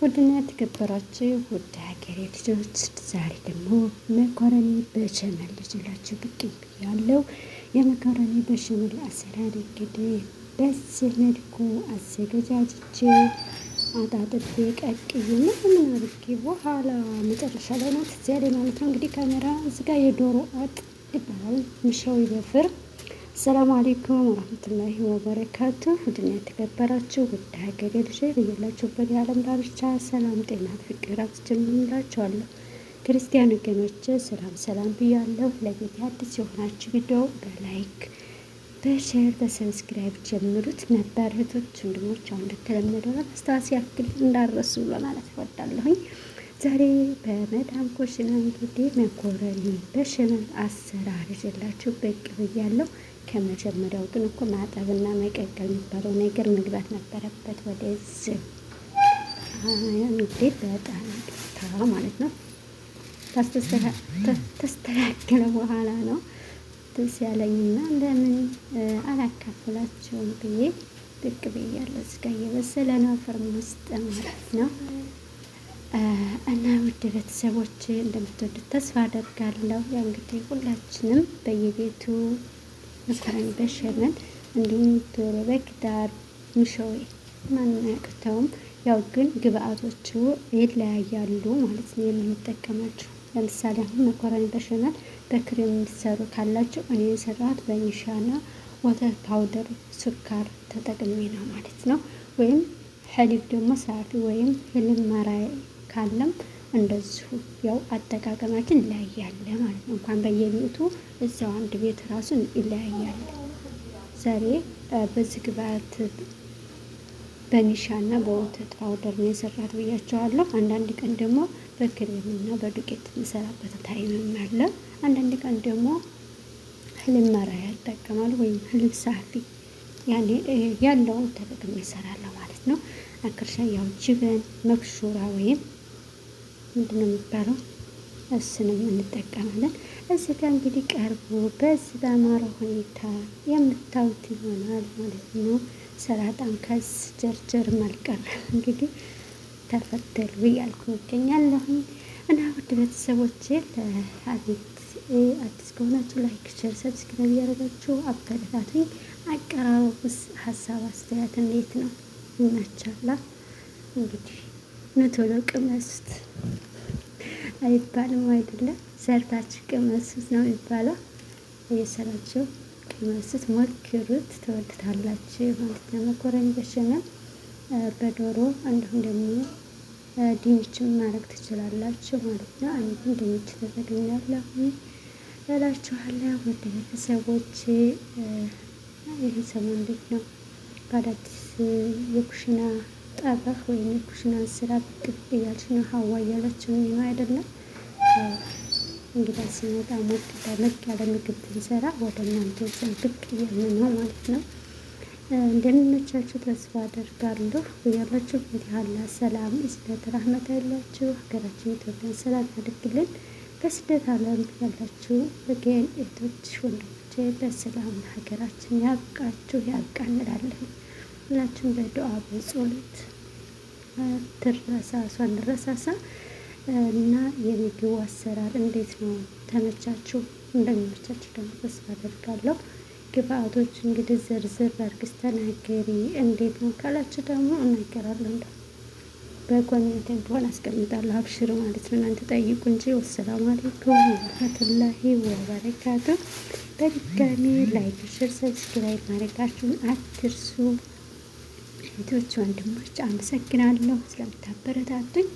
ውድና የተከበራችሁ ውድ ሀገሬ ልጆች ዛሬ ደግሞ መኮረኒ በሸመል ይዤላችሁ ብቅ ብያለሁ። የመኮረኒ በሸመል አሰራር እንግዲህ በዚህ መልኩ አዘገጃጅቼ አጣጥቤ ቀቅዬ ምን አድርጌ በኋላ መጨረሻ ላይ ነው ትዝ ያለኝ ማለት ነው። እንግዲህ ካሜራ እዚህ ጋር የዶሮ ወጥ ይባላል ምሻዊ በፍር። ሰላም አለይኩም ወራህመቱላሂ ወበረካቱ። ውድና የተከበራችሁ ውድ ሀገሬ ልጆች በያላችሁበት የዓለም ዳርቻ ሰላም፣ ጤና፣ ፍቅር አብዝቼላችኋለሁ። ክርስቲያን ወገኖቼ ሰላም ሰላም ብያለሁ። ለቤት አዲስ የሆናችሁ ቪዲዮ በላይክ በሼር በሰብስክራይብ ጀምሩት። ነባር እህቶች ወንድሞች አሁን እንደተለመደው ለማስታወስ ያክል እንዳረሱ ለማለት እወዳለሁኝ። ዛሬ በመዳም ኩሽና እንግዲህ መኮረኒ በሸመል አሰራር ይዤላችሁ ብቅ ብያለሁ። ከመጀመሪያው ግን እኮ ማጠብና መቀቀል የሚባለው ነገር መግባት ነበረበት ወደዚህ። እንግዲህ በጣም ይቅርታ ማለት ነው። ተስተካከለ በኋላ ነው ደስ ያለኝና ለምን አላካፍላቸውም ብዬ ብቅ ብያለሁ። እዚህ ጋ እየበሰለ ነው ፍርም ውስጥ ማለት ነው። እና ውድ ቤተሰቦች እንደምትወዱት ተስፋ አደርጋለሁ። ያው እንግዲህ ሁላችንም በየቤቱ መኮረኒ በሸመል እንዲሁም ዶሮ በክዳር ምሾዌ ማንም አያቅተውም። ያው ግን ግብአቶቹ ይለያያሉ ማለት ነው የምንጠቀማቸው። ለምሳሌ አሁን መኮረኒ በሸመል በክሬም የሚሰሩ ካላችሁ እኔ የሰራሁት በኒሻና ወተት ፓውደር ስኳር ተጠቅሜ ነው ማለት ነው። ወይም ሐሊብ ደግሞ ሳፊ ወይም ህልም ማራይ ካለም እንደዚሁ ያው አጠቃቀማችን ይለያያል ማለት ነው። እንኳን በየቤቱ እዛው አንድ ቤት ራሱን ይለያያል። ዛሬ በዚህ ግብአት በኒሻና በወተት ፓውደር ነው የሰራት ብያቸዋለሁ። አንዳንድ ቀን ደግሞ በክሬምና በዱቄት የምሰራበት ታይምም አለ። አንዳንድ ቀን ደግሞ ህልም ማራያ ያጠቀማል ወይም ህልም ሳፊ ያኔ ያለውን ተጠቅሜ እሰራለሁ ማለት ነው። አክርሻ ያው ጅበን መክሹራ ወይም ምንድነው የሚባለው እሱንም እንጠቀማለን። እዚህ ጋር እንግዲህ ቀርቦ በዚህ በአማረ ሁኔታ የምታዩት ይሆናል ማለት ነው። ሰላጣም ከስ ጀርጀር ማልቀር እንግዲህ ተፈተሉ እያልኩ እገኛለሁ። እና ውድ ቤተሰቦቼ አዲስ ከሆናችሁ ላይክ፣ ሼር፣ ሰብስክራይብ እያደረጋችሁ አበረታቱኝ። አቀራረቡስ ሀሳብ አስተያየት እንዴት ነው? ይመቻላ? እንግዲህ ቶሎ ቅመሱት አይባልም አይደለም፣ ሰርታችሁ ቅመሱት ነው የሚባለው። እየሰራችሁ ቅመሱት፣ ሞክሩት፣ ትወዱታላችሁ ማለት ነው። መኮረኒ በሸመል በዶሮ እንዲሁም ደግሞ ድንችም ማድረግ ትችላላችሁ ማለት ነው። አንዱን ድንች ተጠቅሜያለሁ እላችኋለሁ ውድ ቤተሰቦቼ። ይህ ሰሞን እንዴት ነው በአዳዲስ የኩሽና ጠበህ ወይም የኩሽና ስራ ብቅ እያልሽ ነው ሀዋ እያለችው ነው አይደለም። እንግዳ ሲመጣ ሞቅ ደመቅ ያለ ምግብ ብንሰራ ወደ እናንተ ዘንድ ብቅ እያልን ነው ማለት ነው። እንደሚመቻችሁ ተስፋ አደርጋለሁ። ያላችሁበት ያለ ሰላም እዝነት ረህመት ያላችሁ ሀገራችን ኢትዮጵያን ሰላም ያድርግልን። በስደት ዓለም ያላችሁ ወገን እህቶች ወንድሞቼ በሰላም ሀገራችን ያብቃችሁ ያብቃን እንላለን። ሁላችሁም በዱዓ በጸሎት እንረሳሳ እና የምግቡ አሰራር እንዴት ነው? ተመቻችሁ? እንደሚመቻችሁ ደግሞ ተስፋ አደርጋለሁ። ግብአቶች እንግዲህ ዝርዝር አድርገሽ ተናገሪ እንዴት ነው ካላችሁ ደግሞ እናገራለሁ። እንደው በኮሜንትም ቢሆን አስቀምጣለሁ። አብሽሩ ማለት ነው። እናንተ ጠይቁ እንጂ። ወሰላሙ አለይኩም ወራህመቱላሂ ወበረካቱ። በድጋሚ ላይክ፣ ሼር፣ ሰብስክራይብ ማድረጋችሁን አትርሱ። እህቶች ወንድሞች አመሰግናለሁ ስለምታበረታቱኝ።